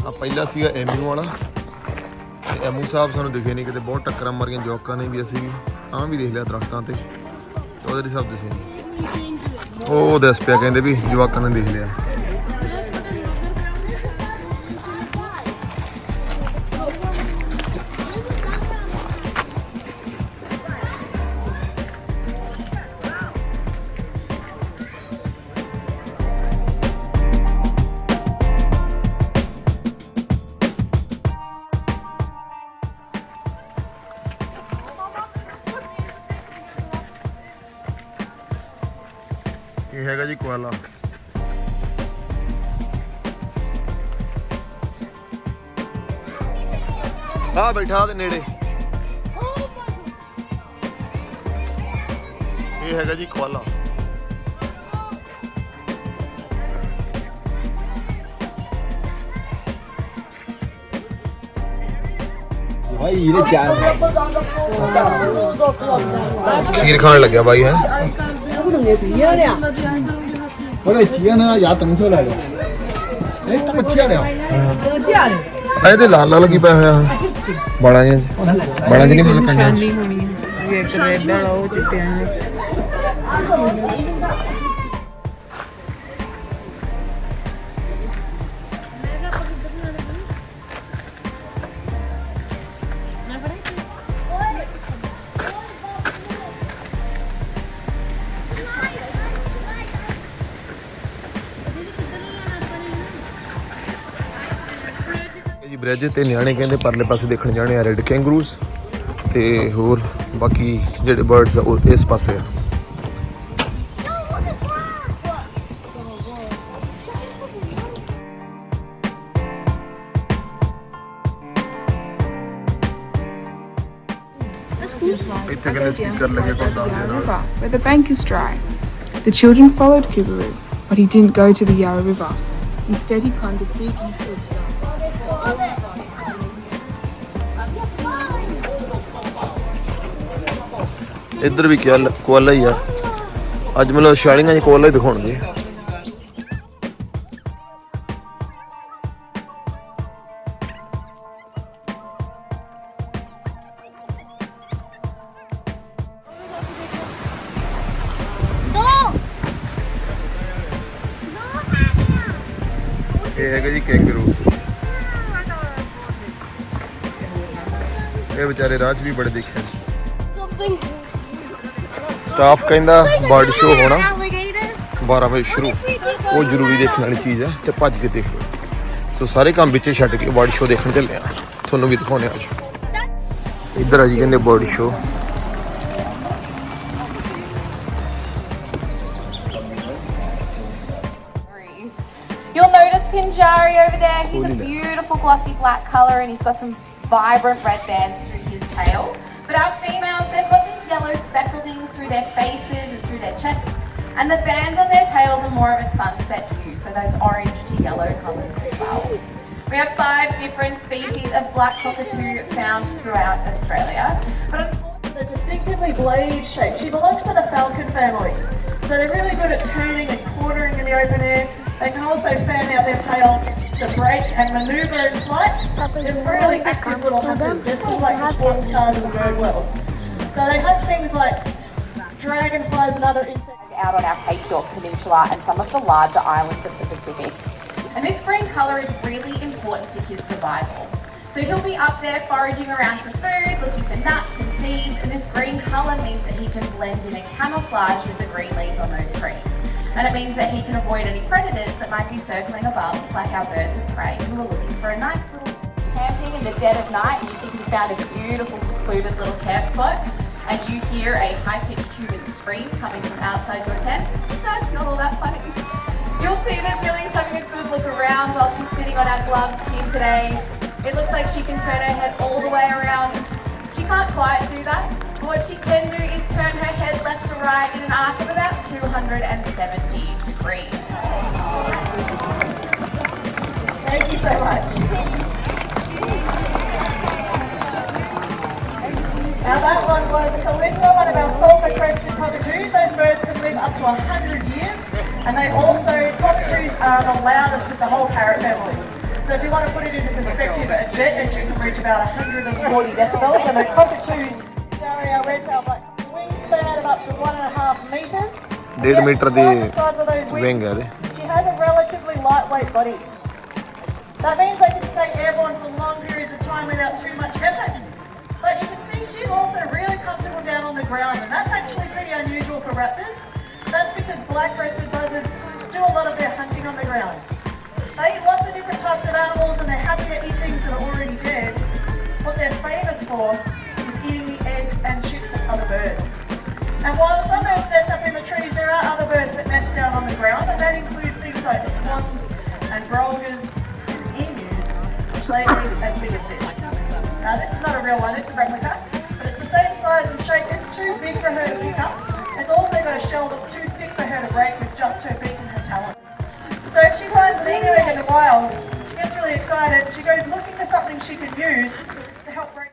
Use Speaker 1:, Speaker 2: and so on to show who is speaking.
Speaker 1: ਆ ਪਹਿਲਾ ਸੀਗਾ ਐਮੂ ਵਾਲਾ ਤੇ ਐਮੂ ਸਾਹਿਬ ਸਾਨੂੰ ਦਿਖੇ ਨਹੀਂ ਕਿਤੇ, ਬਹੁਤ ਟੱਕਰਾਂ ਮਾਰੀਆਂ ਜਵਾਕਾਂ ਨੇ ਵੀ, ਅਸੀਂ ਵੀ ਆਹ ਵੀ ਦੇਖ ਲਿਆ ਦਰਖਤਾਂ ਤੇ, ਉਹਦੇ ਹਿਸਾਬ ਦਿਸੇ ਨਹੀਂ। ਉਹ ਦੱਸ ਪਿਆ ਕਹਿੰਦੇ ਵੀ ਜਵਾਕਾਂ ਨੇ ਦੇਖ ਲਿਆ। ਇਹ ਹੈਗਾ ਜੀ ਕੋਆਲਾ। ਆ ਬੈਠਾ ਦੇ ਨੇੜੇ, ਇਹ ਹੈਗਾ ਜੀ ਕੋਆਲਾ। खीर खाने लग गया भाई है। ਇਹਦੇ ਲਾਲ ਲਾਲ ਕੀ ਪਿਆ ਹੋਇਆ ਬਾਲਾਂ ਚ ਨਹੀਂ ਮਤਲਬ
Speaker 2: ਨਿਸ਼ਾਨੀ ਹੋਣੀ ਹੈ ਇਹ ਇੱਕ ਰੈੱਡ ਵਾਲਾ ਉਹ ਚਿੱਟਿਆਂ ਨੇ।
Speaker 1: ब्रिज ते नियाणे कहते परले पासे देखने जाने आ रेड कैंगरूज ते होर बाकी जेडे बर्ड्स इस पासे आ।
Speaker 2: Where the bank is dry. The children followed Kibiru, but he didn't go to the Yarra River. Instead, he climbed a big eucalyptus.
Speaker 1: इधर भी कोआला ही आ, अज मतलब छालियां कोआला ही दिखाउणगे। ये है जी कैंगरू, ये बेचारे राज भी बड़े दिखे। स्टाफ कहता बर्ड शो होना 12 बजे शुरू, वो जरूरी देखने वाली चीज़ है, तो भज के देख लो। सो सारे काम पिछे छड्ड के बर्ड शो देखने चले, थोनों भी दिखाने अज। इधर आ जी कहते bird show.
Speaker 3: You'll notice Pinjari over there. He's a beautiful glossy black colour and he's got some vibrant red bands through his tail. But our females, they've got this yellow speckling through their faces and through their chests, and the bands on their tails are more of a sunset hue, so those orange to yellow colours as well. We have 5 different species of black cockatoo found throughout Australia. But
Speaker 4: a distinctively blade shape. She belongs to the falcon family, so they're really good at turning and quartering in the open air. They can also fan out their tail to break and manoeuvre in flight. They're really active little hunters. They're sort of like the sports cars in the bird world. So they hunt things like dragonflies and other insects.
Speaker 3: Out on our Cape York Peninsula and some of the larger islands of the Pacific. And this green colour is really important to his survival. So he'll be up there foraging around for food, looking for nuts and seeds, and this green colour means that he can blend in a camouflage with the green leaves on those trees. And it means that he can avoid any predators that might be circling above, like our birds of prey who are looking for a nice little camping in the dead of night, and you think you found a beautiful secluded little camp spot, and you hear a high-pitched human scream coming from outside your tent. That's not all that funny. You'll see that Millie's having a good look around while she's sitting on our gloves here today. It looks like she can turn her head all the way around. She can't quite do that. But what she can do is turn her head left to right in an arc of about 270 degrees.
Speaker 4: Thank you so much. Now that one was Callisto, one of our sulphur-crested cockatoos. Those birds can live up to 100 years, and they also, cockatoos are the loudest of the whole parrot family. So if you want to put it into perspective, a jet engine can reach about 140 decibels, and a cockatoo, Dario red-tailed black, wingspan of up to 1.5 meters.
Speaker 1: 1.5 meter the
Speaker 4: size of those wings.
Speaker 1: wing ਹੈ ਇਹਦੇ
Speaker 4: She has a relatively lightweight body. That means they can stay airborne for long periods of time without too much effort. But you can see she's also really comfortable down on the ground, and that's actually pretty unusual for raptors. That's because black-breasted buzzards do a lot of their hunting on the ground. They eat lots of different types of animals, and they're happy to eat things that are already dead. What they're famous for is eating the eggs and chicks of other birds. And while some birds nest up in the trees, there are other birds that nest down on the ground, and that includes things like swans and brolgas and emus, which lay eggs as big as this. Now this is not a real one, it's a replica, but it's the same size and shape. It's too big for her to pick up. It's also got a shell that's too thick for her to break with just her beak and her talons. So if she finds an emu egg in the wild, she gets really excited. She goes looking for something she can use to help break.